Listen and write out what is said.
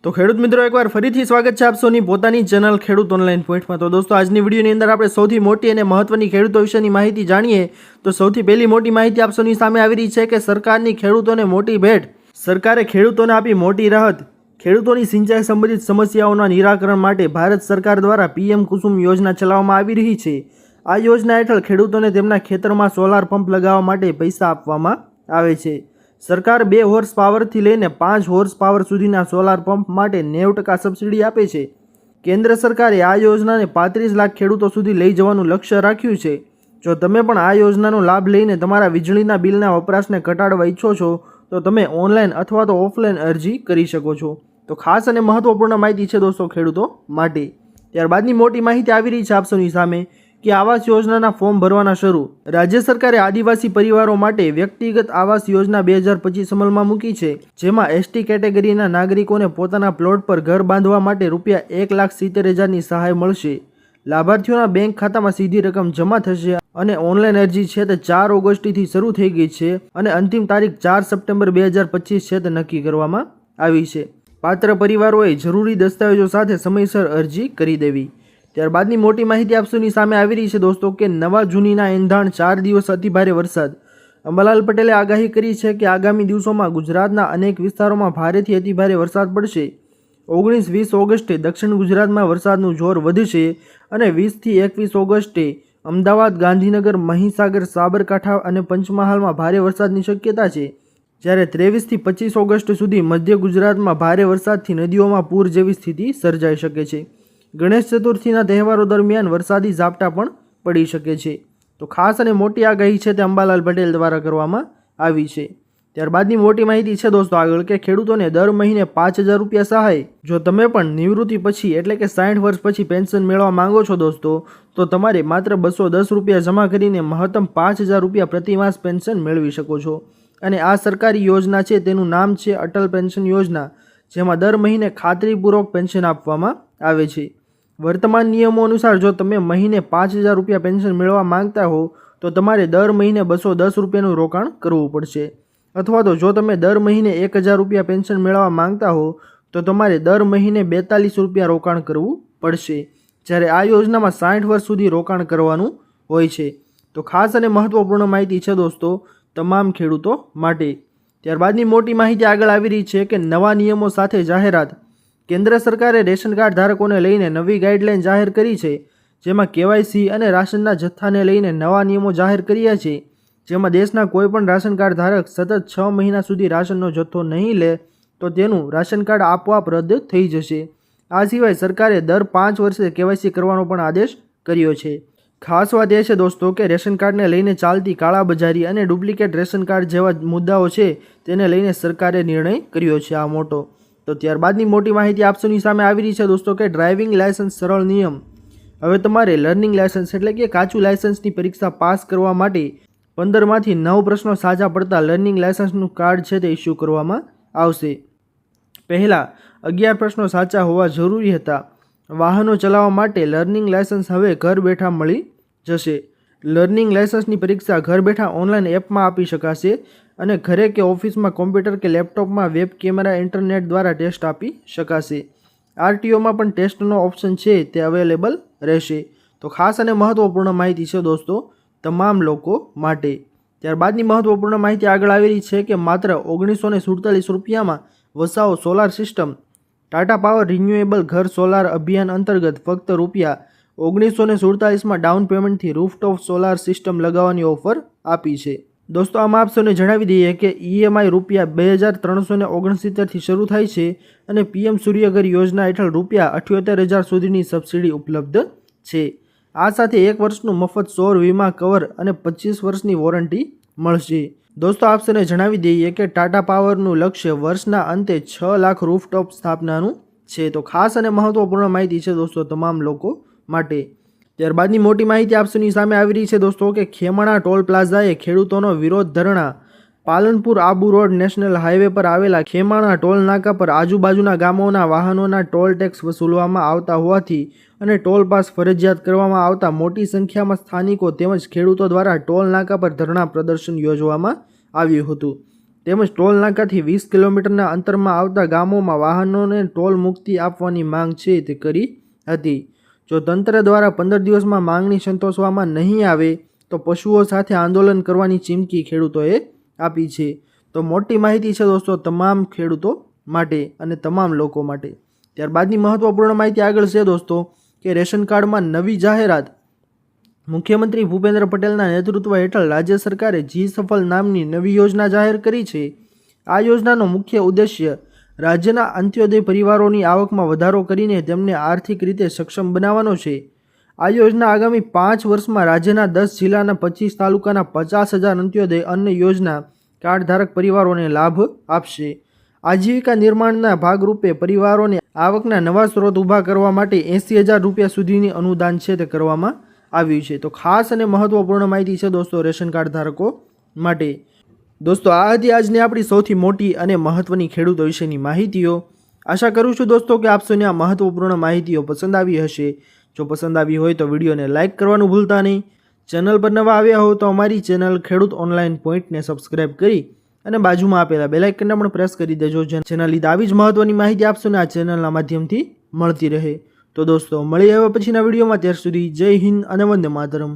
તો ખેડૂત મિત્રો એકવાર ફરીથી સ્વાગત છે આપ સૌની પોતાની ચેનલ ખેડૂત ઓનલાઈન પોઈન્ટમાં। તો દોસ્તો આજની વિડીયોની અંદર આપણે સૌથી મોટી અને મહત્વની ખેડૂતો વિશેની માહિતી જાણીએ તો સૌથી પહેલી મોટી માહિતી આપ સૌની સામે આવી રહી છે કે સરકારની ખેડૂતોને મોટી ભેટ। સરકારે ખેડૂતોને આપી મોટી રાહત। ખેડૂતોની સિંચાઈ સંબંધિત સમસ્યાઓના નિરાકરણ માટે ભારત સરકાર દ્વારા પીએમ કુસુમ યોજના ચલાવવામાં આવી રહી છે। આ યોજના હેઠળ ખેડૂતોને તેમના ખેતરમાં સોલાર પંપ લગાવવા માટે પૈસા આપવામાં આવે છે। સરકાર 2 હોર્સ પાવરથી લઈને 5 હોર્સ પાવર સુધીના સોલાર પંપ માટે 90% સબસિડી આપે છે। કેન્દ્ર સરકારે આ યોજનાને 35 લાખ ખેડૂતો સુધી લઈ જવાનું લક્ષ્ય રાખ્યું છે। જો તમે પણ આ યોજનાનો લાભ લઈને તમારા વીજળીના બિલના વપરાશને ઘટાડવા ઈચ્છો છો તો તમે ઓનલાઈન અથવા તો ઓફલાઈન અરજી કરી શકો છો। તો ખાસ અને મહત્વપૂર્ણ માહિતી છે દોસ્તો ખેડૂતો માટે। ત્યારબાદની મોટી માહિતી આવી રહી છે આપ સૌની સામે કે આવાસ યોજનાના ફોર્મ ભરવાના શરૂ। રાજ્ય સરકારે આદિવાસી પરિવારો માટે વ્યક્તિગત આવાસ યોજના 2025 અમલમાં મૂકી છે, જેમાં એસટી કેટેગરીના નાગરિકોને પોતાના પ્લોટ પર ઘર બાંધવા માટે ₹1,70,000ની સહાય મળશે। લાભાર્થીઓના બેંક ખાતામાં સીધી રકમ જમા થશે અને ઓનલાઈન અરજી છે તે 4 ઓગસ્ટથી શરૂ થઈ ગઈ છે અને અંતિમ તારીખ 4 સપ્ટેમ્બર 2025 છે તે નક્કી કરવામાં આવી છે। પાત્ર પરિવારોએ જરૂરી દસ્તાવેજો સાથે સમયસર અરજી કરી દેવી। ત્યારબાદની મોટી માહિતી આપ સૌની સામે આવી રહી છે દોસ્તો કે નવા જૂનીના એંધાણ 4 દિવસ અતિભારે વરસાદ। અંબાલાલ પટેલે આગાહી કરી છે કે આગામી દિવસોમાં ગુજરાતના અનેક વિસ્તારોમાં ભારેથી અતિભારે વરસાદ પડશે। 19-20 ઓગસ્ટે દક્ષિણ ગુજરાતમાં વરસાદનું જોર વધશે અને 20થી 21 ઓગસ્ટે અમદાવાદ, ગાંધીનગર, મહીસાગર, સાબરકાંઠા અને પંચમહાલમાં ભારે વરસાદની શક્યતા છે। જ્યારે 23થી 25 ઓગસ્ટ સુધી મધ્ય ગુજરાતમાં ભારે વરસાદથી નદીઓમાં પૂર જેવી સ્થિતિ સર્જાઈ શકે છે। ગણેશ ચતુર્થીના તહેવારો દરમિયાન વરસાદી ઝાપટા પણ પડી શકે છે। તો ખાસ અને મોટી આગાહી છે તે અંબાલાલ પટેલ દ્વારા કરવામાં આવી છે। ત્યારબાદની મોટી માહિતી છે દોસ્તો આગળ કે ખેડૂતોને દર મહિને ₹5,000 સહાય। જો તમે પણ નિવૃત્તિ પછી એટલે કે 60 વર્ષ પછી પેન્શન મેળવવા માંગો છો દોસ્તો તો તમારે માત્ર ₹210 જમા કરીને મહત્તમ ₹5,000 પ્રતિ માસ પેન્શન મેળવી શકો છો। અને આ સરકારી યોજના છે તેનું નામ છે અટલ પેન્શન યોજના, જેમાં દર મહિને ખાતરીપૂર્વક પેન્શન આપવામાં આવે છે। વર્તમાન નિયમો અનુસાર જો તમે મહિને ₹5,000 પેન્શન મેળવવા માંગતા હો તો તમારે દર મહિને ₹210નું રોકાણ કરવું પડશે, અથવા તો જો તમે દર મહિને ₹1,000 પેન્શન મેળવવા માંગતા હો તો તમારે દર મહિને ₹42 રોકાણ કરવું પડશે। જ્યારે આ યોજનામાં 60 વર્ષ સુધી રોકાણ કરવાનું હોય છે। તો ખાસ અને મહત્વપૂર્ણ માહિતી છે દોસ્તો તમામ ખેડૂતો માટે। ત્યારબાદની મોટી માહિતી આગળ આવી રહી છે કે નવા નિયમો સાથે જાહેરાત। કેન્દ્ર સરકારે રેશન કાર્ડ ધારકોને લઈને નવી ગાઈડલાઈન જાહેર કરી છે, જેમાં કેવાયસી અને રાશનના જથ્થાને લઈને નવા નિયમો જાહેર કર્યા છે, જેમાં દેશના કોઈપણ રાશન કાર્ડ ધારક સતત 6 મહિના સુધી રાશનનો જથ્થો નહીં લે તો તેનું રાશન કાર્ડ આપોઆપ રદ થઈ જશે। આ સિવાય સરકારે દર 5 વર્ષે કેવાયસી કરવાનો પણ આદેશ કર્યો છે। ખાસ વાત એ છે દોસ્તો કે રેશન કાર્ડને લઈને ચાલતી કાળાબજારી અને ડુપ્લિકેટ રેશન કાર્ડ જેવા મુદ્દાઓ છે તેને લઈને સરકારે નિર્ણય કર્યો છે આ મોટો। તો ત્યારબાદની મોટી માહિતી આપ સૌની સામે આવી રહી છે દોસ્તો કે ડ્રાઇવિંગ લાયસન્સ સરળ નિયમ। હવે તમારે લર્નિંગ લાયસન્સ એટલે કે કાચું લાયસન્સની પરીક્ષા પાસ કરવા માટે 15માંથી 9 પ્રશ્નો સાચા પડતા લર્નિંગ લાયસન્સનું કાર્ડ છે તે ઇસ્યુ કરવામાં આવશે। પહેલાં 11 પ્રશ્નો સાચા હોવા જરૂરી હતા। વાહનો ચલાવવા માટે લર્નિંગ લાયસન્સ હવે ઘર બેઠા મળી જશે। લર્નિંગ લાયસન્સની પરીક્ષા ઘર બેઠા ઓનલાઈન એપમાં આપી શકાશે અને ઘરે કે ઓફિસમાં કોમ્પ્યુટર કે લેપટોપમાં વેબ કેમેરા ઇન્ટરનેટ દ્વારા ટેસ્ટ આપી શકાશે। આરટીઓમાં પણ ટેસ્ટનો ઓપ્શન છે તે અવેલેબલ રહેશે। તો ખાસ અને મહત્વપૂર્ણ માહિતી છે દોસ્તો તમામ લોકો માટે। ત્યારબાદની મહત્વપૂર્ણ માહિતી આગળ આવી રહી છે કે માત્ર ₹1947 વસાવો solar system. Tata power renewable ઘર સોલાર અભિયાન અંતર્ગત ફક્ત ₹1947 ડાઉન પેમેન્ટથી રૂફટોપ સોલાર સિસ્ટમ લગાવવાની ઓફર આપી છે। દોસ્તો આમાં આપ સૌને જણાવી દઈએ કે ઈએમઆઈ ₹2,369થી શરૂ થાય છે અને પીએમ સૂર્યઘર યોજના હેઠળ ₹78,000 સુધીની સબસિડી ઉપલબ્ધ છે। આ સાથે 1 વર્ષનું મફત સૌર વીમા કવર અને 25 વર્ષની વોરંટી મળશે। દોસ્તો આપ સૌને જણાવી દઈએ કે ટાટા પાવરનું લક્ષ્ય વર્ષના અંતે 6 લાખ રૂફટોપ સ્થાપનાનું છે। તો ખાસ અને મહત્વપૂર્ણ માહિતી છે દોસ્તો તમામ લોકો માટે। ત્યારબાદની મોટી માહિતી આપ સૌની સામે આવી રહી છે દોસ્તો કે ખેમાણા ટોલ પ્લાઝાએ ખેડૂતોનો વિરોધ ધરણા। Palanpur Abu road national highway પર આવેલા ખેમાણા ટોલ નાકા પર આજુબાજુના ગામોના વાહનોના ટોલ ટેક્સ વસૂલવામાં આવતા હોવાથી અને ટોલ પાસ ફરજિયાત કરવામાં આવતા મોટી સંખ્યામાં સ્થાનિકો તેમજ ખેડૂતો દ્વારા ટોલ નાકા પર ધરણા પ્રદર્શન યોજવામાં આવ્યું હતું। તેમજ ટોલ નાકાથી 20 કિલોમીટરના અંતરમાં આવતા ગામોમાં વાહનોને ટોલ મુક્તિ આપવાની માંગ છે તે કરી હતી. જો તંત્ર દ્વારા 15 દિવસમાં માંગણી સંતોષવામાં નહીં આવે તો પશુઓ સાથે આંદોલન કરવાની ચીમકી ખેડૂતોએ આપી છે. તો મોટી માહિતી છે દોસ્તો તમામ ખેડૂતો માટે અને તમામ લોકો માટે. ત્યારબાદની મહત્વપૂર્ણ માહિતી આગળ છે દોસ્તો કે રેશન કાર્ડમાં નવી જાહેરાત. મુખ્યમંત્રી ભૂપેન્દ્ર પટેલના નેતૃત્વ હેઠળ રાજ્ય સરકારે જી સફળ નામની નવી યોજના જાહેર કરી છે. આ યોજનાનો મુખ્ય ઉદ્દેશ્ય રાજ્યના અંત્યોદય પરિવારોની આવકમાં વધારો કરીને તેમને આર્થિક રીતે સક્ષમ બનાવવાનો છે. આ યોજના આગામી 5 વર્ષમાં રાજ્યના 10 જિલ્લાના 25 તાલુકાના 50,000 અંત્યોદય અન્ન યોજના કાર્ડધારક પરિવારોને લાભ આપશે. આજીવિકા નિર્માણના ભાગરૂપે પરિવારોને આવકના નવા સ્ત્રોત ઊભા કરવા માટે 80,000 રૂપિયા સુધીની અનુદાન છે તે કરવામાં આવ્યું છે. તો ખાસ અને મહત્વપૂર્ણ માહિતી છે દોસ્તો રેશન કાર્ડ ધારકો માટે. દોસ્તો આ હતી આજની આપણી સૌથી મોટી અને મહત્વની ખેડૂતો વિશેની માહિતીઓ. આશા કરું છું દોસ્તો કે આપ સૌને આ મહત્વપૂર્ણ માહિતીઓ પસંદ આવી હશે. જો પસંદ આવી હોય તો વિડીયોને લાઇક કરવાનું ભૂલતા નહીં. ચેનલ પર નવા આવ્યા હો તો અમારી ચેનલ ખેડૂત ઓનલાઈન પોઈન્ટને સબસ્ક્રાઇબ કરી અને બાજુમાં આપેલા બેલ આઇકનને પણ પ્રેસ કરી દેજો, જેના લીધે આવી જ મહત્વની માહિતી આપશોને આ ચેનલના માધ્યમથી મળતી રહે. તો દોસ્તો મળીએ હવે પછીના વિડીયોમાં. ત્યાર સુધી જય હિન્દ અને વંદે માતરમ.